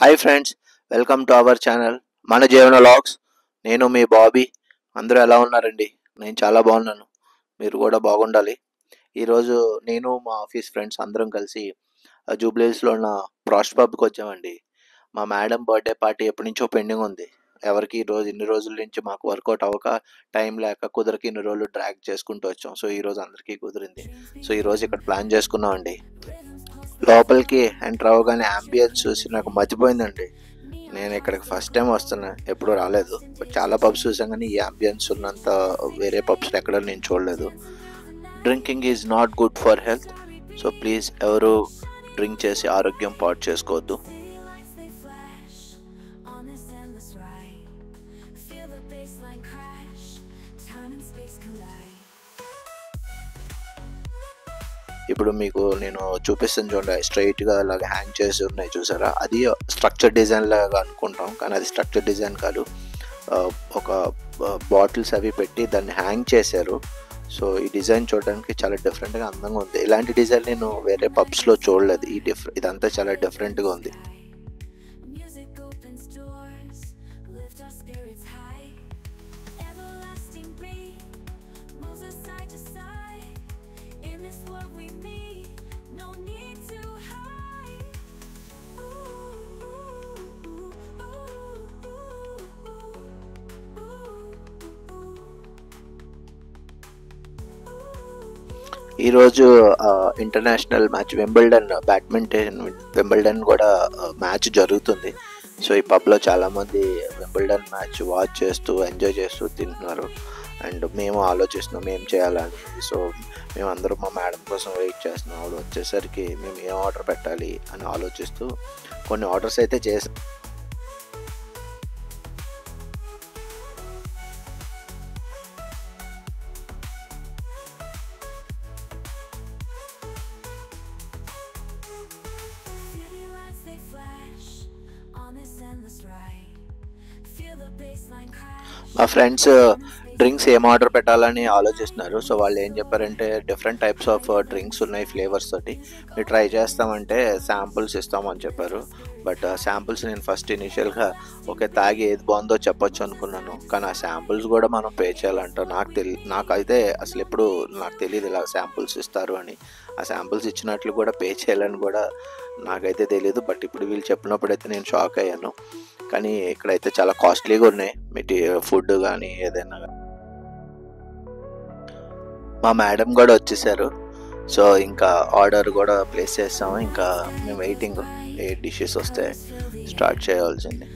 Hi friends, welcome to our channel మన జీవన logs. నేను మీ బాబీ. అందరూ ఎలా ఉన్నారండి? నేను చాలా బాగున్నాను. మీరు కూడా బాగుండాలి. ఈరోజు నేను మా ఆఫీస్ ఫ్రెండ్స్ అందరం కలిసి జూబ్లీహిల్స్లో ఉన్న ప్రాస్ట్ పబ్కి వచ్చామండి. మా మేడం బర్త్డే పార్టీ ఎప్పటి నుంచో పెండింగ్ ఉంది. ఎవరికి ఇన్ని రోజుల నుంచి మాకు వర్కౌట్ అవ్వక, టైం లేక కుదరకి ఇన్ని రోజులు డ్రాగ్ చేసుకుంటూ వచ్చాం. సో ఈరోజు అందరికీ కుదిరింది. సో ఈరోజు ఇక్కడ ప్లాన్ చేసుకున్నామండి. లోపలికి ఎంటర్ అవ్వగానే అంబియన్స్ చూసి నాకు మర్చిపోయిందండి. నేను ఇక్కడికి ఫస్ట్ టైం వస్తున్నా, ఎప్పుడూ రాలేదు. బట్ చాలా పబ్స్ చూసాం కానీ ఈ అంబియన్స్ ఉన్నంత వేరే పబ్స్ ఎక్కడ నేను చూడలేదు. Drinking is not good for health. So please ఎవరు డ్రింక్ చేసి ఆరోగ్యం పాడు చేసుకోవద్దు. ఇప్పుడు మీకు నేను చూపిస్తాను చూడండి, స్ట్రైట్గా అలాగ హ్యాంగ్ చేసి ఉన్నాయి చూసారా, అది స్ట్రక్చర్ డిజైన్ లాగా అనుకుంటాం కానీ అది స్ట్రక్చర్ డిజైన్ కాదు. ఒక బాటిల్స్ అవి పెట్టి దాన్ని హ్యాంగ్ చేశారు. సో ఈ డిజైన్ చూడడానికి చాలా డిఫరెంట్గా అందంగా ఉంది. ఇలాంటి డిజైన్ నేను వేరే పబ్స్లో చూడలేదు. ఇదంతా చాలా డిఫరెంట్గా ఉంది. ఈరోజు ఇంటర్నేషనల్ మ్యాచ్ వింబుల్డన్ కూడా మ్యాచ్ జరుగుతుంది. సో ఈ పబ్లో చాలామంది వింబుల్డన్ మ్యాచ్ వాచ్ చేస్తూ ఎంజాయ్ చేస్తూ తింటున్నారు. అండ్ మేము ఆలోచిస్తున్నాం ఏం చేయాలని. సో మేమందరం మా మేడం కోసం వెయిట్ చేస్తున్నాం. ఆవిడ వచ్చేసరికి మేము ఏం ఆర్డర్ పెట్టాలి అని ఆలోచిస్తూ కొన్ని ఆర్డర్స్ అయితే చేసాం. మా ఫ్రెండ్స్ డ్రింక్స్ ఏం ఆర్డర్ పెట్టాలని ఆలోచిస్తున్నారు. సో వాళ్ళు ఏం చెప్పారంటే డిఫరెంట్ టైప్స్ ఆఫ్ డ్రింక్స్ ఉన్నాయి ఫ్లేవర్స్ తోటి, మీరు ట్రై చేస్తామంటే శాంపుల్స్ ఇస్తామని చెప్పారు. బట్ శాంపుల్స్ నేను ఫస్ట్ ఇనిషియల్గా తాగి ఏది బాగుందో చెప్పొచ్చు అనుకున్నాను. కానీ ఆ శాంపుల్స్ కూడా మనం పే చేయాలంట. నాకైతే అసలు ఎప్పుడు నాకు తెలియదు ఇలా శాంపుల్స్ ఇస్తారు అని. ఆ శాంపుల్స్ ఇచ్చినట్లు కూడా పే చేయాలని కూడా నాకైతే తెలియదు. బట్ ఇప్పుడు వీళ్ళు చెప్పినప్పుడైతే నేను షాక్ అయ్యాను. కానీ ఇక్కడైతే చాలా కాస్ట్లీగా ఉన్నాయి ఫుడ్ కానీ ఏదైనా. మా మేడం కూడా వచ్చేసారు. సో ఇంకా ఆర్డర్ కూడా ప్లేస్ చేస్తాము. ఇంకా మేము వెయిటింగ్, ఏ డిషెస్ వస్తే స్టార్ట్ చేయాల్సింది.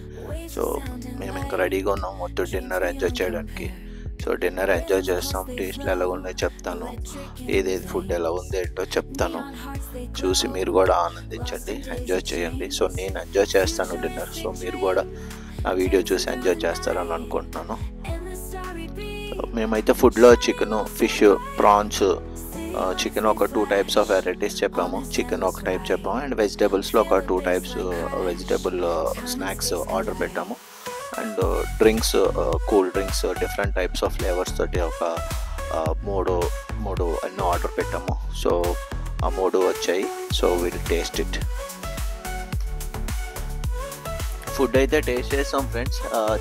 సో మేము ఇంకా రెడీగా ఉన్నాం మొత్తం డిన్నర్ ఎంజాయ్ చేయడానికి. సో డిన్నర్ ఎంజాయ్ చేస్తాం. టేస్ట్లు ఎలా ఉన్నాయో చెప్తాను, ఏదేది ఫుడ్ ఎలా ఉంది ఏంటో చెప్తాను. చూసి మీరు కూడా ఆనందించండి, ఎంజాయ్ చేయండి. సో నేను ఎంజాయ్ చేస్తాను డిన్నర్. సో మీరు కూడా నా వీడియో చూసి ఎంజాయ్ చేస్తారని అనుకుంటున్నాను. మేమైతే ఫుడ్లో చికెను, ఫిష్, ప్రాన్స్, చికెన్ ఒక 2 టైప్స్ ఆఫ్ వెరైటీస్ చెప్పాము. చికెన్ ఒక టైప్ చెప్పాము అండ్ వెజిటేబుల్స్లో ఒక 2 టైప్స్ వెజిటేబుల్ స్నాక్స్ ఆర్డర్ పెట్టాము. And drinks, cool drinks different types of flavours తోటి ఒక మూడు అన్నీ ఆర్డర్ పెట్టాము. సో ఆ 3 వచ్చాయి. So will taste it. Food అయితే టేస్ట్ చేస్తాం ఫ్రెండ్స్.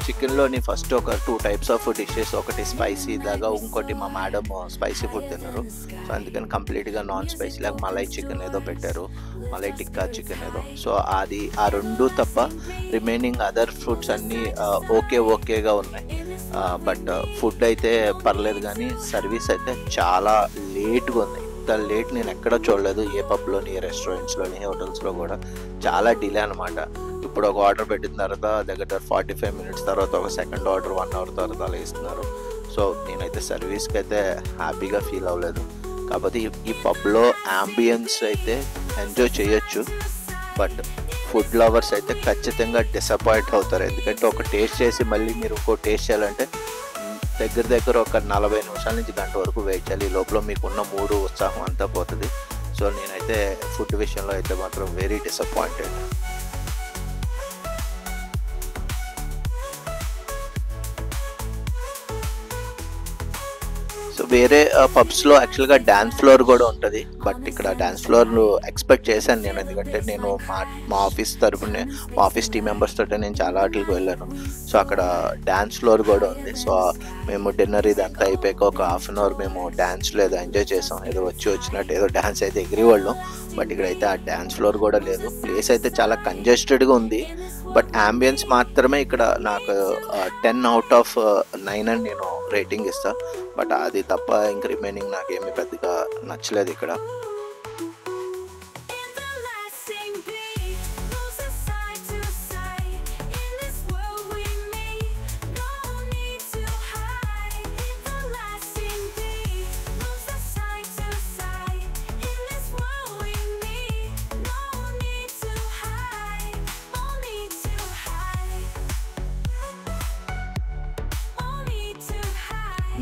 చికెన్లోని ఫస్ట్ ఒక 2 టైప్స్ ఆఫ్ డిషెస్, ఒకటి స్పైసీ లాగా, ఇంకోటి మా మేడం స్పైసీ ఫుడ్ తిన్నారు. సో అందుకని కంప్లీట్గా నాన్ స్పైసీ లాగా మలై చికెన్ ఏదో పెట్టారు, మలై టిక్కా చికెన్ ఏదో. సో అది ఆ 2 తప్ప రిమైనింగ్ అదర్ ఫుడ్స్ అన్నీ ఓకేగా ఉన్నాయి. బట్ ఫుడ్ అయితే పర్లేదు కానీ సర్వీస్ అయితే చాలా లేట్గా ఉంది. ఇంత లేట్ నేను ఎక్కడ చూడలేదు. ఏ పబ్లోని, ఏ రెస్టారెంట్స్లోని, హోటల్స్లో కూడా చాలా డిలే అనమాట. ఇప్పుడు ఒక ఆర్డర్ పెట్టిన తర్వాత దగ్గర 45 మినిట్స్ తర్వాత ఒక సెకండ్ ఆర్డర్ 1 అవర్ తర్వాత అలా ఇస్తున్నారు. సో నేనైతే సర్వీస్కి అయితే హ్యాపీగా ఫీల్ అవ్వలేదు. కాకపోతే ఈ పబ్లో అంబియన్స్ అయితే ఎంజాయ్ చేయొచ్చు. బట్ ఫుడ్ లవర్స్ అయితే ఖచ్చితంగా డిసప్పాయింట్ అవుతారు. ఎందుకంటే ఒక టేస్ట్ చేసి మళ్ళీ మీరు ఇంకో టేస్ట్ చేయాలంటే దగ్గర ఒక 40 నిమిషాల నుంచి గంట వరకు వెయిట్ చేయాలి. ఈ లోపల మీకున్న మూడు ఉత్సాహం అంతా పోతుంది. సో నేనైతే ఫుడ్ విషయంలో అయితే మాత్రం వెరీ డిసప్పాయింటెడ్. సో వేరే పబ్స్లో యాక్చువల్గా డ్యాన్స్ ఫ్లోర్ కూడా ఉంటుంది, బట్ ఇక్కడ డ్యాన్స్ ఫ్లోర్ ఎక్స్పెక్ట్ చేశాను నేను, ఎందుకంటే నేను మా ఆఫీస్ తరఫున మా ఆఫీస్ టీం మెంబర్స్ తోటి నేను చాలా వాటికి వెళ్ళాను. సో అక్కడ డ్యాన్స్ ఫ్లోర్ కూడా ఉంది. సో మేము డిన్నర్ ఇదంతా అయిపోయాక ఒక హాఫ్ అన్ అవర్ మేము డ్యాన్స్లో ఏదో ఎంజాయ్ చేసాం, ఏదో వచ్చినట్టు ఏదో డ్యాన్స్ అయితే ఎగిరేవాళ్ళం. బట్ ఇక్కడైతే ఆ డ్యాన్స్ ఫ్లోర్ కూడా లేదు. ప్లేస్ అయితే చాలా కంజెస్టెడ్గా ఉంది, బట్ యాంబియన్స్ మాత్రమే ఇక్కడ నాకు 10 out of 9 అని నేను రేటింగ్ ఇస్తాను. బట్ అది తప్ప ఇంక రిమైనింగ్ నాకేమీ పెద్దగా నచ్చలేదు ఇక్కడ.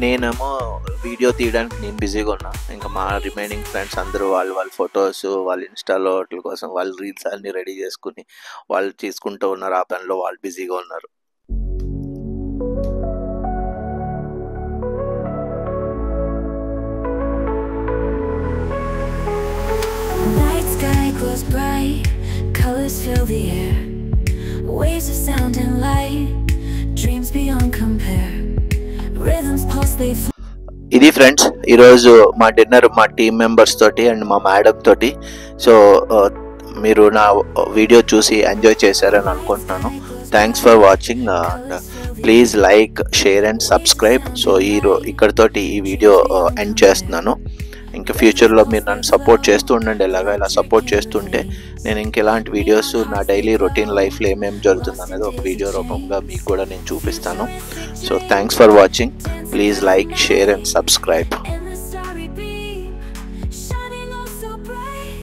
నేనేమో వీడియో తీయడానికి నేను బిజీగా ఉన్నా, ఇంకా మా రిమైనింగ్ ఫ్రెండ్స్ అందరూ వాళ్ళ ఫొటోస్ వాళ్ళ ఇన్స్టాలో వాటి కోసం వాళ్ళు రీల్స్ అన్ని రెడీ చేసుకుని వాళ్ళు తీసుకుంటూ ఉన్నారు. ఆ పనిలో వాళ్ళు బిజీగా ఉన్నారు. ఇది ఫ్రెండ్స్ ఈరోజు మా డిన్నర్ మా టీం మెంబర్స్ తోటి అండ్ మా మేడం తోటి. సో మీరు నా వీడియో చూసి ఎంజాయ్ చేశారని అనుకుంటున్నాను. Thanks for watching. Please like, share and subscribe. So ఇక్కడితోటి ఈ వీడియో ఎండ్ చేస్తున్నాను. ఇంకా ఫ్యూచర్లో మీరు నన్ను సపోర్ట్ చేస్తూ ఉండండి. ఇలా సపోర్ట్ చేస్తుంటే నేను ఇంక ఇలాంటి వీడియోస్ నా డైలీ రొటీన్ లైఫ్లో ఏమేమి జరుగుతుంది అనేది ఒక వీడియో రూపంగా మీకు కూడా నేను చూపిస్తాను. So thanks for watching. Please like, share and subscribe.